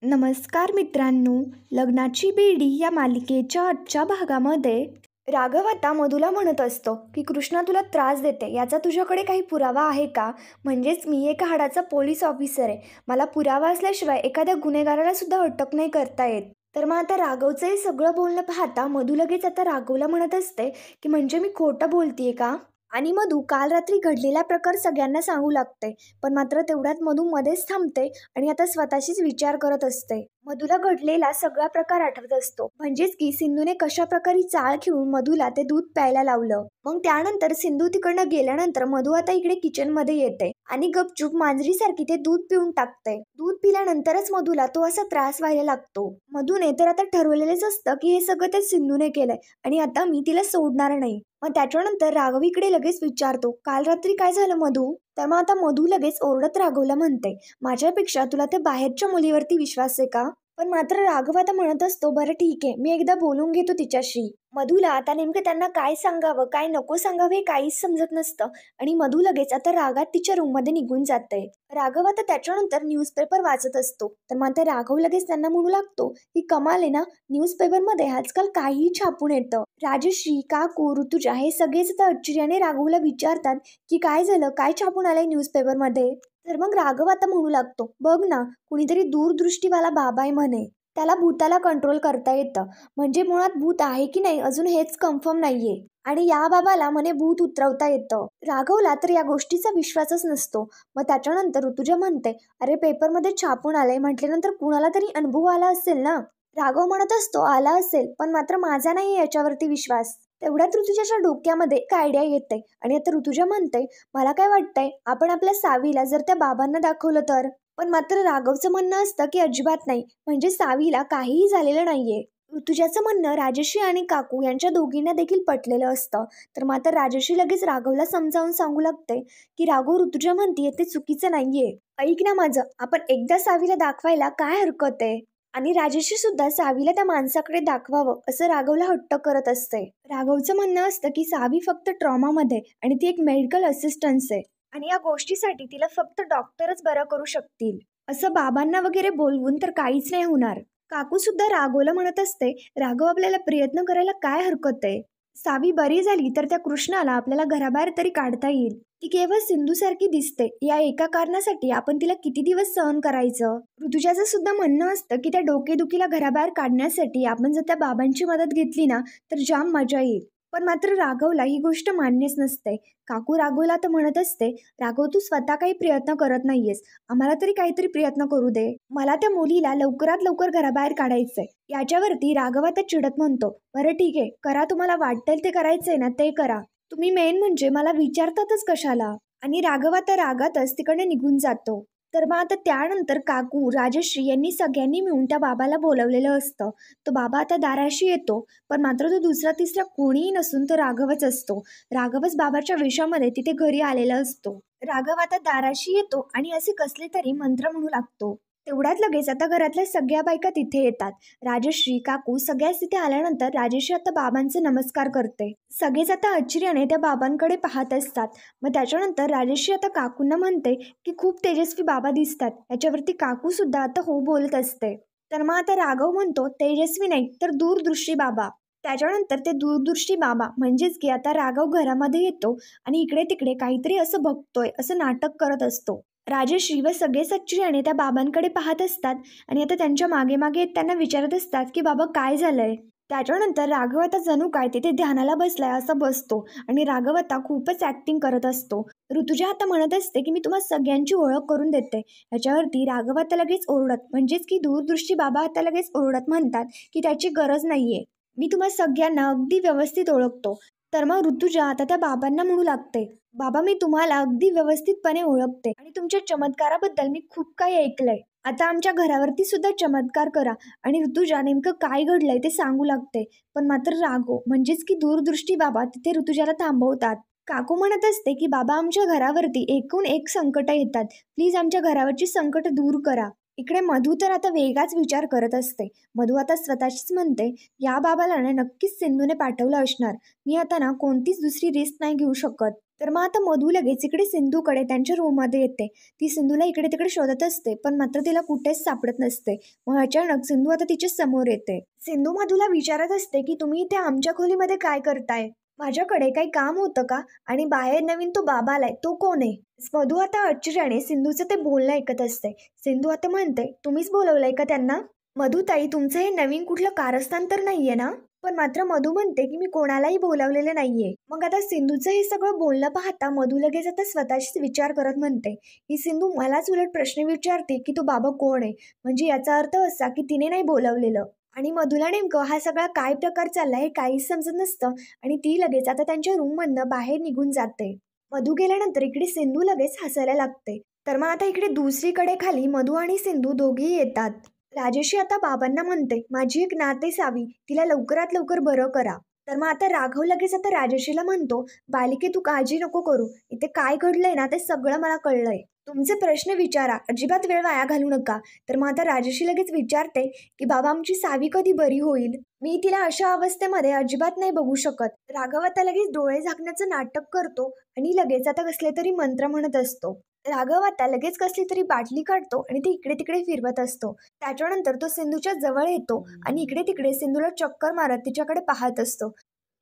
नमस्कार मित्रांनो, लग्नाची बेडी या मालिकेच्या आजच्या भागामध्ये राघव आता मधुला म्हणत असतो की कृष्णा तुला त्रास देते याचा तुझ्याकडे काही पुरावा आहे का? म्हणजेच मी एका हाडाचा पोलीस ऑफिसर आहे, मला पुरावा असल्याशिवाय एखाद्या गुन्हेगाराला सुद्धा अटक नाही करता येत. तर मग आता राघवचं हे सगळं बोलणं पाहता मधु लगेच आता राघवला म्हणत असते की म्हणजे मी खोटं बोलतीये का? आणि मधु काल रात्री घडलेला प्रकार सगळ्यांना सांगू लागते. पण मात्र तेवढ्यात मधु मध्येच थांबते आणि आता स्वतःशीच विचार करत असते. मधुला घडलेला सगळा प्रकार आठवत असतो, म्हणजेच की सिंधूने कशा प्रकारे चाळ खेळून मधुला ते दूध प्यायला लावलं. मग त्यानंतर सिंधू तिकडनं गेल्यानंतर मधु आता इकडे किचन मध्ये येते आणि गपचूप मांजरीसारखी ते दूध पिऊन टाकते. दूध पिल्यानंतरच मधुला तो असा त्रास व्हायला लागतो. मधुने तर आता ठरवलेलंच असतं की हे सगळं ते सिंधूने केलंय आणि आता मी तिला सोडणार नाही. मग त्याच्यानंतर राघव इकडे लगेच विचारतो, काल रात्री काय झालं मधु? तर मग आता मधु लगेच ओरडत राघवला म्हणते, माझ्यापेक्षा तुला त्या बाहेरच्या मुलीवरती विश्वास आहे का? पण मात्र राघव आता म्हणत असतो, बरं ठीक आहे, मी एकदा बोलून घेतो तिच्याशी. मधुला आता नेमकं त्यांना काय सांगावं काय नको सांगावं हे काहीच समजत नसतं आणि मधु लगेच आता रागात तिच्या रूम मध्ये निघून जाते. राघव आता त्याच्यानंतर न्यूजपेपर वाचत असतो. तर मात्र राघव लगेच त्यांना म्हणू लागतो की कमाल आहे ना, न्यूजपेपर मध्ये आजकाल काहीही छापून येतं. राजश्री, काकू, ऋतुजा हे सगळेच आता आश्चर्याने राघवला विचारतात की काय झालं, काय छापून आलंय न्यूजपेपर मध्ये? तर मग राघव आता म्हणू लागतो, बघ ना, कुणीतरी दूरदृष्टीवाला बाबा आहे म्हणे, त्याला भूताला कंट्रोल करता येतं. म्हणजे मुळात भूत आहे की नाही अजून हेच कन्फर्म नाहीये आणि या बाबाला म्हणे भूत उतरवता येतं. राघवला तर या गोष्टीचा विश्वासच नसतो. मग त्याच्यानंतर ऋतुजा म्हणते, अरे पेपरमध्ये छापून आलंय म्हटल्यानंतर कुणाला तरी अनुभव आला असेल ना? राघव म्हणत असतो, आला असेल, पण मात्र माझा नाही याच्यावरती विश्वास. तेवढ्यात ऋतुजाच्या डोक्यामध्ये एक आयडिया येते आणि आता ऋतुजा म्हणते, मला काय वाटतंय, आपण आपल्या सावीला जर त्या बाबांना दाखवलं तर? पण मात्र राघवचं म्हणणं असतं की अजिबात नाही, म्हणजे सावीला काहीही झालेलं नाहीये. ऋतुजाचं म्हणणं राजश्री आणि काकू यांच्या दोघींना देखील पटलेलं असतं. तर मात्र राजश्री लगेच राघवला समजावून सांगू लागते की राघव, ऋतुजा म्हणतीये ते चुकीचं नाहीये, ऐक ना माझं, आपण एकदा सावीला दाखवायला काय हरकत आहे? आणि राजश्री सुद्धा सावीला त्या माणसाकडे दाखवावं असं राघवला हट्ट करत असते. राघवचं म्हणणं असतं की सावी फक्त ट्रॉमामध्ये आणि ती एक मेडिकल असिस्टन्स आहे आणि या गोष्टीसाठी तिला फक्त डॉक्टरच बरं करू शकतील. असं बाबांना वगैरे बोलवून तर काहीच नाही होणार. काकू सुद्धा राघवला म्हणत असते, राघव आपल्याला प्रयत्न करायला काय हरकत आहे? सावी बरी झाली तर त्या कृष्णाला आपल्याला घराबाहेर तरी काढता येईल. ती केवळ सिंधूसारखी दिसते, या एका कारणासाठी आपण तिला किती दिवस सहन करायचं? ऋतुजाचं सुद्धा म्हणणं असतं की त्या डोकेदुखीला घराबाहेर काढण्यासाठी आपण जर त्या बाबांची मदत घेतली ना तर जाम मजा येईल. पण मात्र राघवला ही गोष्ट मान्यच नसते. काकू राघवला तर म्हणत असते, राघव तू स्वतः काही प्रयत्न करत नाहीयेस, आम्हाला तरी काहीतरी प्रयत्न करू दे, मला त्या मुलीला लवकरात लवकर घराबाहेर काढायचंय. याच्यावरती राघव आता चिडत म्हणतो, बरं ठीक आहे, करा, तुम्हाला वाटेल ते करायचंय ना ते करा, तुम्ही मेन म्हणजे मला विचारतातच कशाला? आणि राघव आता रागातच तिकडे निघून जातो. तर मग आता त्यानंतर काकू, राजश्री यांनी सगळ्यांनी मिळून त्या बाबाला बोलवलेलं असतं. तो बाबा आता दाराशी येतो, पण मात्र तो दुसरा तिसरा कोणीही नसून तो राघवच असतो. राघवच बाबाच्या वेशामध्ये तिथे घरी आलेला असतो. राघव आता दाराशी येतो आणि असे कसले तरी मंत्र म्हणू लागतो. तेवढ्यात लगेच आता घरातल्या सगळ्या बायका तिथे येतात. राजश्री, काकू सगळ्याच तिथे आल्यानंतर राजश्री आता बाबांचे नमस्कार करते. सगळेच आता आश्चर्याने त्या बाबांकडे पाहत असतात. मग त्याच्यानंतर राजश्री आता काकूंना म्हणते की खूप तेजस्वी बाबा दिसतात. याच्यावरती काकू सुद्धा आता हो बोलत असते. तर मग आता राघव म्हणतो, तेजस्वी नाही तर दूरदृष्टी बाबा. त्याच्यानंतर ते दूरदृष्टी बाबा म्हणजेच की आता राघव घरामध्ये येतो आणि इकडे तिकडे काहीतरी असं बघतोय असं नाटक करत असतो. राजश्री व सगळे आश्चर्याने त्या बाबांकडे पाहत असतात आणि आता त्यांच्या मागे मागे त्यांना विचारत असतात की बाबा काय झालंय? त्याच्यानंतर राघव आता जणू काय तिथे ध्यानाला बसलाय असं बसतो आणि राघव आता खूपच ऍक्टिंग करत असतो. ऋतुजा आता म्हणत असते की मी तुम्हाला सगळ्यांची ओळख करून देते. याच्यावरती राघव आता लगेच ओरडत म्हणजेच की दूरदृष्टी बाबा आता लगेच ओरडत म्हणतात की त्याची गरज नाहीये, मी तुम्हाला सगळ्यांना अगदी व्यवस्थित ओळखतो. तर मग ऋतुजा आता त्या बाबांना म्हणू लागते, बाबा मी तुम्हाला अगदी व्यवस्थितपणे ओळखते आणि तुमच्या चमत्काराबद्दल मी खूप काही ऐकलंय. आता आमच्या घरावरती सुद्धा चमत्कार करा. आणि ऋतुजा नेमकं काय घडलंय ते सांगू लागते. पण मात्र राघव म्हणजेच की दूरदृष्टी बाबा तिथे ऋतुजाला थांबवतात. काकू म्हणत असते की बाबा आमच्या घरावरती एकूण एक संकट येतात, प्लीज आमच्या घरावरची संकट दूर करा. इकडे मधू तर आता वेगळाच विचार करत असते. मधू आता स्वतःशीच म्हणते, या बाबाला ना नक्कीच सिंधूने पाठवलं असणार. मी आता ना कोणतीच दुसरी रिस्क नाही घेऊ शकत. तर मग आता मधू लगेच इकडे सिंधूकडे त्यांच्या रूममध्ये येते. ती सिंधूला इकडे तिकडे शोधत असते, पण मात्र तिला कुठेच सापडत नसते. मग अचानक सिंधू आता तिच्या समोर येते. सिंधू मधूला विचारत असते की तुम्ही इथे आमच्या खोलीमध्ये काय करताय? माझ्याकडे काही काम होतं का? आणि बाहेर नवीन तो बाबा आलाय, तो कोण आहे? मधू आता आश्चर्याने सिंधूचं ते बोलणं ऐकत असते. सिंधू आता म्हणते, तुम्हीच बोलवलंय का त्यांना? मधुताई, तुमचं हे नवीन कुठलं कारस्थान तर नाहीये ना? पण मात्र मधू म्हणते की मी कोणालाही बोलावलेलं नाहीये. मग आता सिंधूचं हे सगळं बोलणं पाहता मधू लगेच आता स्वतःशीच विचार करत म्हणते, ही सिंधू मलाच उलट प्रश्न विचारते की तो बाबा कोण आहे. म्हणजे याचा अर्थ असा की तिने नाही बोलावलेलं. आणि मधूला नेमकं हा सगळा काय प्रकार चाललाय हे काहीच समजत नसतं. आणि ती लगेच आता त्यांच्या रूममधनं बाहेर निघून जाते. मधू गेल्यानंतर इकडे सिंधू लगेच हसायला लागते. तर मग आता इकडे दुसरीकडे खाली मधू आणि सिंधू दोघेही येतात. राजेशी आता बाबांना म्हणते, माझी एक नाते सावी, तिला लवकरात लवकर बरं करा. तर मग आता राघव लगेच आता राजेशीला म्हणतो, बालिके तू काळजी नको करू, इथे काय घडलंय ना ते सगळं मला कळलंय. तुमचे प्रश्न विचारा, अजिबात वेळ वाया घालू नका. तर मग आता राजेशी लगेच विचारते की बाबा आमची सावी कधी बरी होईल? मी तिला अशा अवस्थेमध्ये अजिबात नाही बघू शकत. राघव आता लगेच डोळे झाकण्याचं नाटक करतो आणि लगेच आता कसले तरी मंत्र म्हणत असतो. राघव आता लगेच कसली तरी बाटली काढतो आणि ती इकडे तिकडे फिरवत असतो. त्याच्यानंतर तो सिंधूच्या जवळ येतो आणि इकडे तिकडे सिंधूला चक्कर मारत तिच्याकडे पाहत असतो.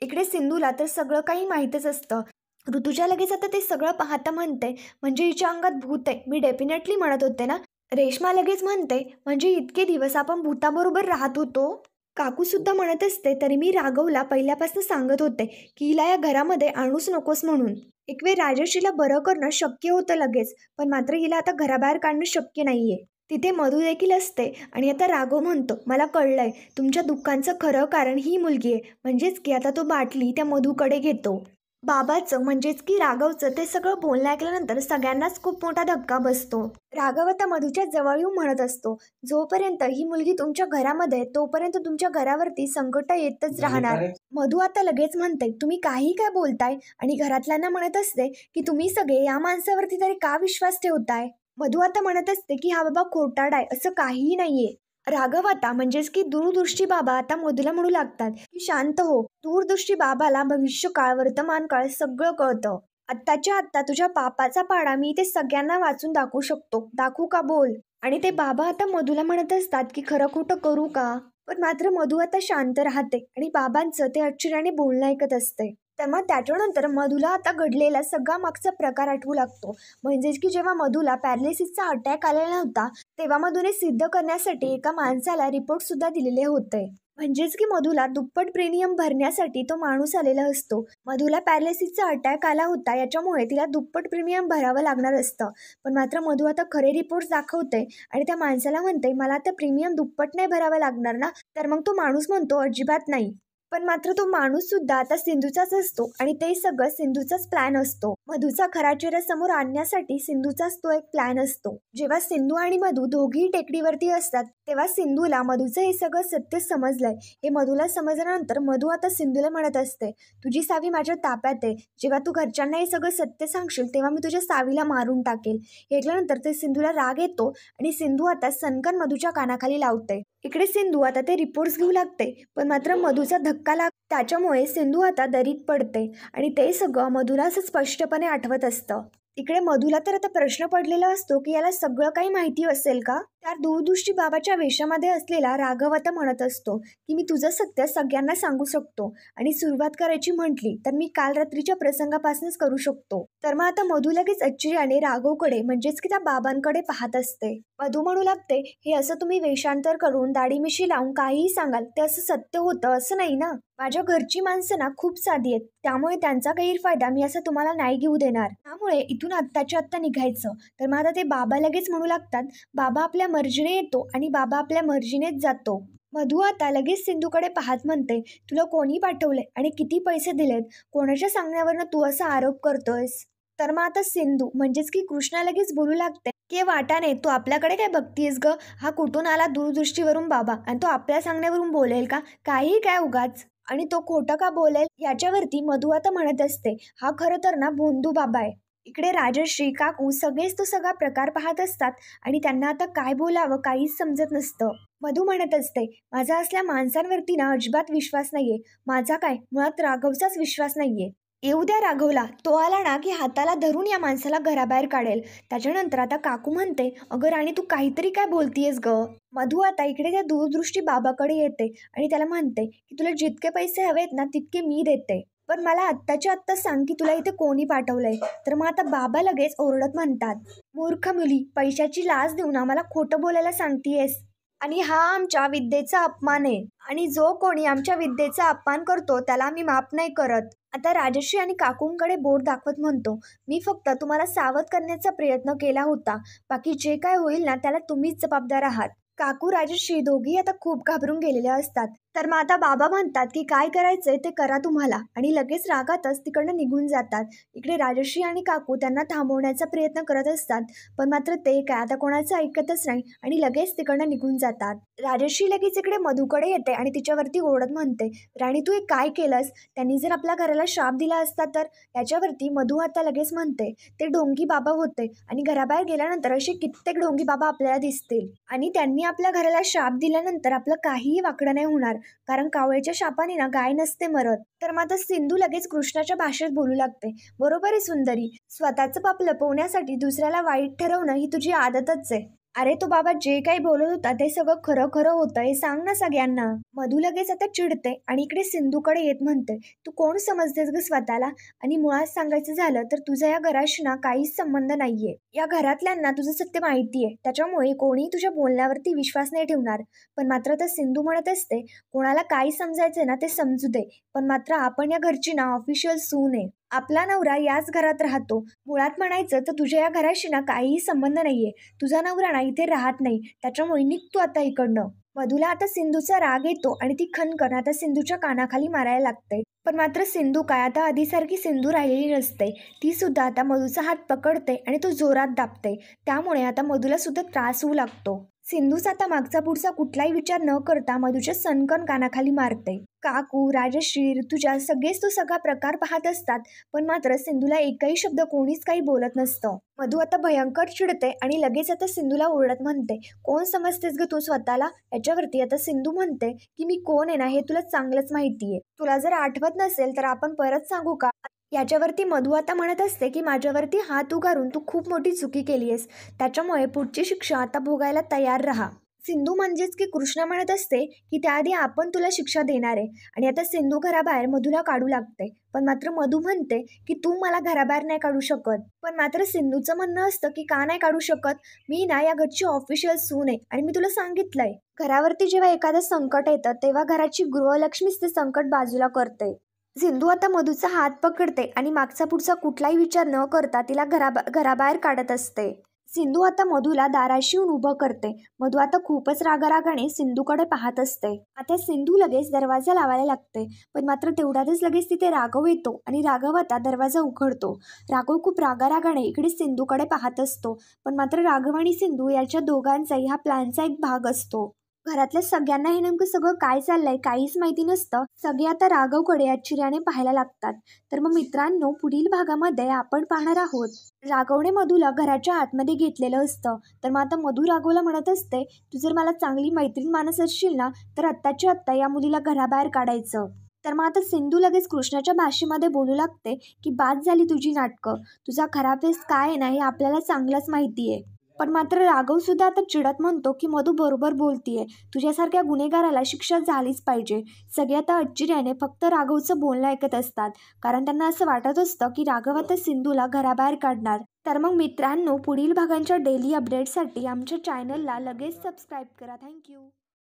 इकडे सिंधूला तर सगळं काही माहीतच असतं. ऋतुजा लगेच आता ते सगळं पाहता म्हणते, म्हणजे हिच्या अंगात भूत आहे. मी डेफिनेटली म्हणत होते ना. रेश्मा लगेच म्हणते, म्हणजे इतके दिवस आपण भूताबरोबर राहत होतो? काकू सुद्धा म्हणत असते, तरी मी राघवला पहिल्यापासून सांगत होते की हिला या घरामध्ये आणूच नकोस म्हणून. एक वेळ राजेशीला बरं करणं शक्य होतं लगेच, पण मात्र हिला आता घराबाहेर काढणं शक्य नाहीये. तिथे मधू देखील असते आणि आता राघव म्हणतो, मला कळलंय तुमच्या दुःखांचं खरं कारण ही मुलगी आहे. म्हणजेच की आता तो बाटली त्या मधूकडे घेतो. बाबाचं म्हणजेच की राघवचं ते सगळं बोलणं ऐकल्यानंतर सगळ्यांनाच खूप मोठा धक्का बसतो. राघव आता मधूच्या जवळ येऊन म्हणत असतो, जोपर्यंत ही मुलगी तुमच्या घरामध्ये आहे, तोपर्यंत तुमच्या घरावरती संकट येतच राहणार. मधू आता लगेच म्हणते, तुम्ही काही काय बोलताय? आणि घरातल्यांना म्हणत असते की तुम्ही सगळे या माणसावरती तरी का विश्वास ठेवताय? मधू आता म्हणत असते की हा बाबा खोटारडा आहे, असं काहीही नाहीये. राघव आता म्हणजेच की दूरदृष्टी बाबा आता मधूला म्हणू लागतात की शांत हो. दूरदृष्टी बाबाला भविष्यकाळ वर्तमान काळ सगळं कळतं. आत्ताच्या आत्ता तुझ्या पापाचा पाडा मी ते सगळ्यांना वाचून दाखवू शकतो. दाखवू का बोल? आणि ते बाबा आता मधूला म्हणत असतात की खरं खोटं करू का? पण मात्र मधू आता शांत राहते आणि बाबांचं ते आश्चर्याने बोलणं ऐकत असते. तर मग त्याच्यानंतर मधूला आता घडलेला सगळा मागचा प्रकार आठवू लागतो. म्हणजेच की जेव्हा मधूला पॅरालिसिसचा अटॅक आलेला नव्हता, तेव्हा मधूने सिद्ध करण्यासाठी एका माणसाला रिपोर्ट सुद्धा दिलेले होते. म्हणजेच की मधूला दुप्पट प्रीमियम भरण्यासाठी तो माणूस आलेला असतो. मधूला पॅरालिसिसचा अटॅक आला होता, याच्यामुळे तिला दुप्पट प्रीमियम भरावं लागणार असतं. पण मात्र मधू आता खरे रिपोर्ट्स दाखवते आणि त्या माणसाला म्हणते, मला आता प्रीमियम दुप्पट नाही भरावं लागणार ना? तर मग तो माणूस म्हणतो, अजिबात नाही. पण मात्र तो माणूस सुद्धा आता सिंधूचाच असतो आणि ते सगळं सिंधूचाच प्लॅन असतो. मधूचा खरा चेहरा समोर आणण्यासाठी सिंधूचाच तो एक प्लॅन असतो. जेव्हा सिंधू आणि मधू दोघीही टेकडीवरती असतात, तेव्हा सिंधूला मधूचं हे सगळं सत्य समजलंय. हे मधूला समजल्यानंतर मधू आता सिंधूला म्हणत असते, तुझी सावी माझ्या ताब्यात आहे. जेव्हा तू घरच्यांना हे सगळं सत्य सांगशील तेव्हा मी तुझ्या सावीला मारून टाकेल. हे ऐकल्यानंतर ते सिंधूला राग येतो आणि सिंधू आता सनकन मधूच्या कानाखाली लावते. इकडे सिंधू आता ते रिपोर्ट्स घेऊ लागते, पण मात्र मधूचा धक्का त्याच्यामुळे सिंधू आता दरीत पडते आणि ते सगळं मधूला असं स्पष्टपणे आठवत असतं. इकडे मधूला तर आता प्रश्न पडलेला असतो की याला सगळं काही माहिती असेल का? त्या दूरदृष्टी बाबाच्या वेशामध्ये असलेला राघव आता म्हणत असतो की मी तुझं सत्य सगळ्यांना सांगू शकतो आणि सुरुवात करायची म्हटली तर मी काल रात्रीच्या प्रसंगापासूनच करू शकतो. तर मग आता मधू लगेच आश्चर्याने राघवकडे म्हणजेच की त्या बाबांकडे पाहत असते. मधू म्हणू लागते, हे असं तुम्ही वेषांतर करून दाढी मिशी लावून काहीही सांगाल ते असं सत्य होतं असं नाही ना? माझ्या घरची माणसं ना खूप साधी आहेत, त्यामुळे त्यांचा गैरफायदा मी असं तुम्हाला नाही घेऊ देणार. त्यामुळे इथून आत्ताच्या आत्ता निघायचं. तर मग आता ते बाबा लगेच म्हणू लागतात, बाबा आपल्या मर्जीने येतो आणि बाबा आपल्या मर्जीनेच जातो. मधू आता लगेच सिंधूकडे पाहत म्हणते, तुला कोणी पाठवले आणि किती पैसे दिलेत? कोणाच्या सांगण्यावरनं तू असा आरोप करतोयस? तर मग आता सिंधू म्हणजेच की कृष्णा लगेच बोलू लागते की वाटाने तू आपल्याकडे काय बघतीयस ग? हा कुठून आला दूरदृष्टीवरून बाबा आणि तो आपल्या सांगण्यावरून बोलेल का? काही काय उगाच. आणि तो खोटं का बोलेल याच्यावरती मधू आता म्हणत असते, हा खरं तर ना भोंदू बाबा आहे. इकडे राजश्री, काकू सगळेच तो सगळा प्रकार पाहत असतात आणि त्यांना आता काय बोलावं काहीच समजत नसतं. मधू म्हणत असते, माझा असल्या माणसांवरती ना अजिबात विश्वास नाहीये. माझा काय, मुळात राघवचाच विश्वास नाहीये. येऊ द्या राघवला, तो आला ना की हाताला धरून या माणसाला घराबाहेर काढेल. त्याच्यानंतर आता काकू म्हणते, अगं राणी तू काहीतरी काय बोलतीयस ग. मधू आता इकडे त्या दूरदृष्टी बाबाकडे येते आणि त्याला म्हणते की तुला जितके पैसे हवेत ना तितके मी देते, पण मला आत्ताच्या आत्ता सांग की तुला इथे कोणी पाठवलंय. तर मग आता बाबा लगेच ओरडत म्हणतात, मूर्ख मुली, पैशाची लाच देऊन आम्हाला खोटं बोलायला सांगतीयेस आणि हा आमच्या विद्येचा अपमान आहे आणि जो कोणी आमच्या विद्येचा अपमान करतो त्याला आम्ही माफ नाही करत. आता राजश्री आणि काकूंकडे बोट दाखवत म्हणतो, मी फक्त तुम्हाला सावध करण्याचा प्रयत्न केला होता. बाकी जे काय होईल ना त्याला तुम्हीच जबाबदार आहात. काकू राजश्री दोघी आता खूप घाबरून गेलेल्या असतात. तर मग आता बाबा म्हणतात की काय करायचंय ते करा तुम्हाला आणि लगेच रागातच तिकडनं निघून जातात. इकडे राजश्री आणि काकू त्यांना थांबवण्याचा प्रयत्न करत असतात, पण मात्र ते काय आता कोणाचं ऐकतच नाही आणि लगेच तिकडनं निघून जातात. राजश्री लगेच इकडे मधूकडे येते आणि तिच्यावरती ओरडत म्हणते, राणी तू हे काय केलंस. त्यांनी जर आपल्या घराला शाप दिला असता तर. याच्यावरती मधू आता लगेच म्हणते, ते ढोंगी बाबा होते आणि घराबाहेर गेल्यानंतर असे कित्येक ढोंगी बाबा आपल्याला दिसतील आणि त्यांनी आपल्या घराला शाप दिल्यानंतर आपलं काहीही वाकडं नाही होणार, कारण कावळ्याच्या शापाने ना गाय नसते मरत. तर मग आता सिंधू लगेच कृष्णाच्या भाषेत बोलू लागते, बरोबर आहे सुंदरी, स्वतःचं पाप लपवण्यासाठी दुसऱ्याला वाईट ठरवणं ही तुझी आदतच आहे. अरे तो बाबा जे काही बोलत होता ते सगळं खरं खरं होतं हे सांग ना सगळ्यांना. मधू लगेच आता चिडते आणि इकडे सिंधूकडे येत म्हणते, तू कोण समजतेस ग स्वतःला, आणि मुळात सांगायचं झालं तर तुझा या घराशी ना काहीच संबंध नाहीये. या घरातल्यांना तुझं सत्य माहितीये, त्याच्यामुळे कोणी तुझ्या बोलण्यावरती विश्वास नाही ठेवणार. पण मात्र तर सिंधू म्हणत असते, कोणाला काही समजायचं ना ते समजू दे, पण मात्र आपण या घरची ना ऑफिशियल सून आहे. आपला नवरा याच घरात राहतो. मुळात म्हणायचं तर तुझ्या या घराशी ना काहीही संबंध नाहीये. तुझा नवरा ना इथे राहत नाही, त्याच्यामुळे निघतो आता इकडनं. मधूला आता सिंधूचा राग येतो आणि ती खणखण आता सिंधूच्या कानाखाली मारायला लागते. पण मात्र सिंधू काय आता आधीसारखी सिंधू राहिलेली नसते. ती सुद्धा आता मधूचा हात पकडते आणि तो जोरात दाबते. त्यामुळे आता मधूला सुद्धा त्रास होऊ लागतो. सिंधूच आता मागचा पुढचा कुठलाही विचार न करता मधूच्या सणकण कानाखाली मारते. काकू, राजश्री, ऋतुजा सगळेच तो सगळा प्रकार पाहत असतात, पण मात्र सिंधूला एकही शब्द कोणीच काही बोलत नसतं. मधू आता भयंकर चिडते आणि लगेच आता सिंधूला ओरडत म्हणते, कोण समजतेस ग तू स्वतःला. याच्यावरती आता सिंधू म्हणते की मी कोण आहे ना हे तुला चांगलंच माहितीये. तुला जर आठवत नसेल तर आपण परत सांगू का. याच्यावरती मधू आता म्हणत असते की माझ्यावरती हात उगारून तू खूप मोठी चुकी केली आहेस, त्याच्यामुळे पुढची शिक्षा आता भोगायला तयार राहा. सिंधू म्हणजेच की कृष्णा म्हणत असते की त्याआधी आपण तुला शिक्षा देणार आहे आणि आता सिंधू घराबाहेर मधूला काढू लागते. पण मात्र मधू म्हणते की तू मला घराबाहेर नाही काढू शकत. पण मात्र सिंधूचं म्हणणं असतं की का नाही काढू शकत, मी ना या घरची ऑफिशियल सून आहे आणि मी तुला सांगितलंय, घरावरती जेव्हा एखादं संकट येतं तेव्हा घराची गृहलक्ष्मीच ते संकट बाजूला करते. सिंधू आता मधूचा हात पकडते आणि मागचा पुढचा कुठलाही विचार न करता तिला घराबाहेर काढत असते. सिंधू आता मधूला दाराशी येऊन उभं करते. मधू आता खूपच रागारागाने सिंधूकडे पाहत असते. आता सिंधू लगेच दरवाजा लावायला लागते, पण मात्र तेवढ्यातच लगेच तिथे राघव येतो आणि राघव आता दरवाजा उघडतो. राघव खूप रागारागाने इकडे सिंधूकडे पाहत असतो, पण मात्र राघव आणि सिंधू याच्या दोघांचाही हा प्लॅनचा एक भाग असतो. घरातल्या सगळ्यांना हे नेमकं सगळं काय चाललंय काहीच माहिती नसतं. सगळे आता राघवकडे आश्चर्याने पाहायला लागतात. तर मग मित्रांनो, पुढील भागामध्ये आपण पाहणार आहोत, राघवने मधूला घराच्या आतमध्ये घेतलेलं असतं. तर मग आता मधू राघवला म्हणत असते, तू जर मला चांगली मैत्रीण मानत असशील ना तर आत्ताच्या आत्ता या मुलीला घराबाहेर काढायचं. तर मग आता सिंधू लगेच कृष्णाच्या भाषेमध्ये बोलू लागते की बाद झाली तुझी नाटकं, तुझा खरा फेस काय आहे ना हे आपल्याला चांगलंच माहिती आहे. पण मात्र राघव सुद्धा आता चिडत म्हणतो की मधू बरोबर बोलतीये, तुझ्यासारख्या गुन्हेगाराला शिक्षा झालीच पाहिजे. सगळे आता आश्चर्याने फक्त राघवचं बोलणं ऐकत असतात, कारण त्यांना असं वाटत असतं की राघव आता सिंधूला घराबाहेर काढणार. तर मग मित्रांनो, पुढील भागांच्या डेली अपडेटसाठी आमच्या चॅनलला लगेच सबस्क्राईब करा. थँक्यू.